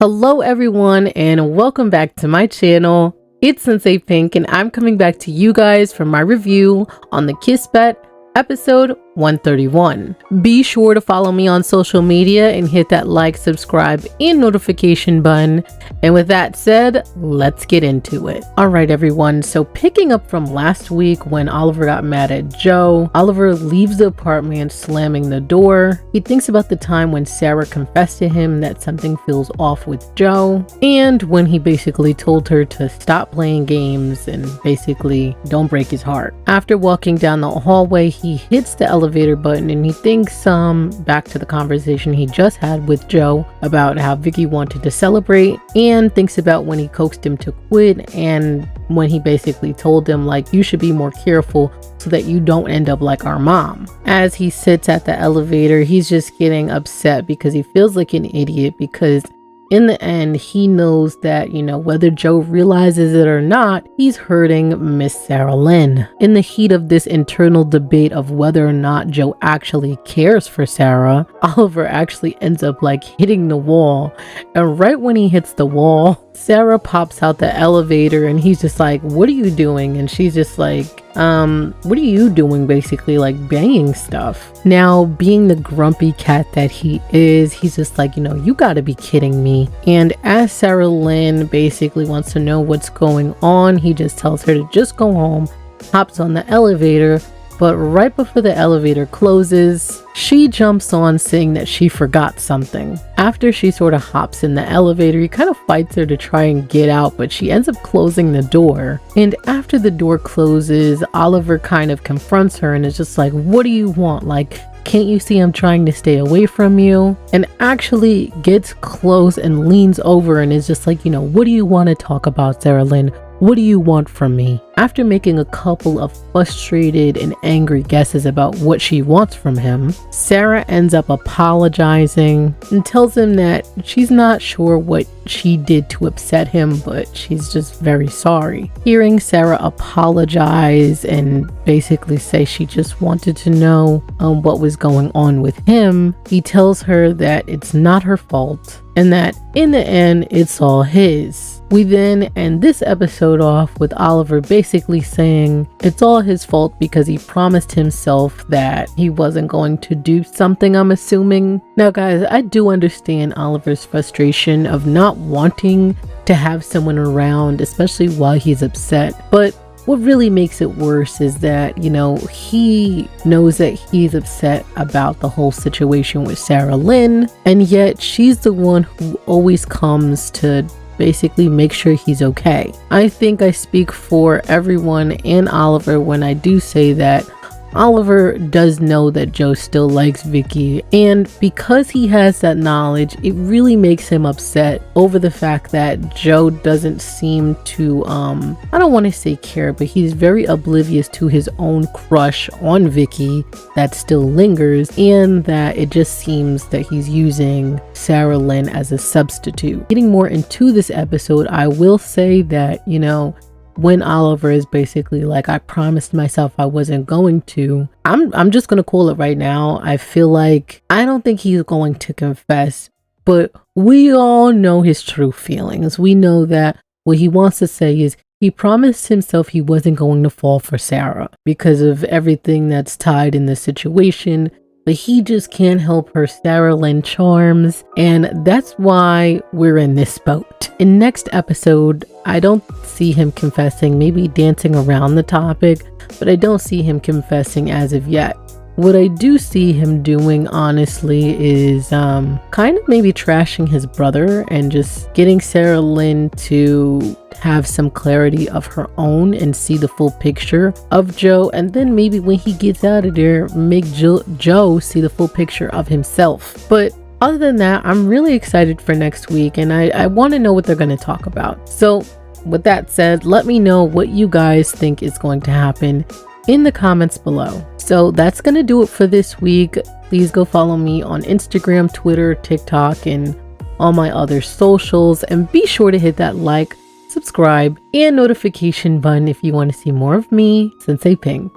Hello everyone and welcome back to my channel. It's Sensei Pink and I'm coming back to you guys for my review on the Kiss Bet episode 131. Be sure to follow me on social media and hit that like, subscribe, and notification button. And with that said, let's get into it. Alright everyone, so picking up from last week when Oliver got mad at Joe, Oliver leaves the apartment slamming the door. He thinks about the time when Sara confessed to him that something feels off with Joe, and when he basically told her to stop playing games and basically don't break his heart. After walking down the hallway, he hits the elevator button and he thinks back to the conversation he just had with Joe about how Vicky wanted to celebrate, and thinks about when he coaxed him to quit and when he basically told him like, you should be more careful so that you don't end up like our mom. As he sits at the elevator, he's just getting upset because he feels like an idiot, because in the end, he knows that, whether Joe realizes it or not, he's hurting Miss Sara Lin. In the heat of this internal debate of whether or not Joe actually cares for Sara, Oliver actually ends up like hitting the wall. And right when he hits the wall, Sara pops out the elevator and he's just like, what are you doing? And she's just like, what are you doing? Basically like banging stuff. Now, being the grumpy cat that he is, he's just like, you gotta be kidding me. And as Sara Lin basically wants to know what's going on, he just tells her to just go home, hops on the elevator. But right before the elevator closes, she jumps on saying that she forgot something. After she sort of hops in the elevator, he kind of fights her to try and get out, but she ends up closing the door. And after the door closes, Oliver kind of confronts her and is just like, what do you want? Like, can't you see I'm trying to stay away from you? And actually gets close and leans over and is just like, what do you want to talk about, Sara Lin? What do you want from me? After making a couple of frustrated and angry guesses about what she wants from him, Sara ends up apologizing and tells him that she's not sure what she did to upset him, but she's just very sorry. Hearing Sara apologize and basically say she just wanted to know what was going on with him, he tells her that it's not her fault and that in the end it's all his. We then end this episode off with Oliver basically saying it's all his fault because he promised himself that he wasn't going to do something, I'm assuming. Now guys, I do understand Oliver's frustration of not wanting to have someone around, especially while he's upset, but what really makes it worse is that, he knows that he's upset about the whole situation with Sara Lin, and yet she's the one who always comes to basically make sure he's okay. I think I speak for everyone and Oliver when I do say that Oliver does know that Joe still likes Vicky, and because he has that knowledge, it really makes him upset over the fact that Joe doesn't seem to, I don't want to say care, but he's very oblivious to his own crush on Vicky that still lingers, and that it just seems that he's using Sara Lin as a substitute. Getting more into this episode, I will say that, when Oliver is basically like, I promised myself I wasn't going to, I'm just gonna call it right now. I feel like I don't think he's going to confess, but we all know his true feelings. We know that what he wants to say is he promised himself he wasn't going to fall for Sara because of everything that's tied in the situation, but he just can't help her Sara Lin charms, and that's why we're in this boat. In next episode, I don't see him confessing, maybe dancing around the topic, but I don't see him confessing as of yet. What I do see him doing, honestly, is kind of maybe trashing his brother and just getting Sara Lin to have some clarity of her own and see the full picture of Joe, and then maybe when he gets out of there, make Joe see the full picture of himself. But other than that, I'm really excited for next week, and I want to know what they're going to talk about. So with that said, let me know what you guys think is going to happen in the comments below. So that's going to do it for this week. Please go follow me on Instagram, Twitter, TikTok, and all my other socials, and be sure to hit that like, subscribe, and notification button if you want to see more of me, Sensei Pink.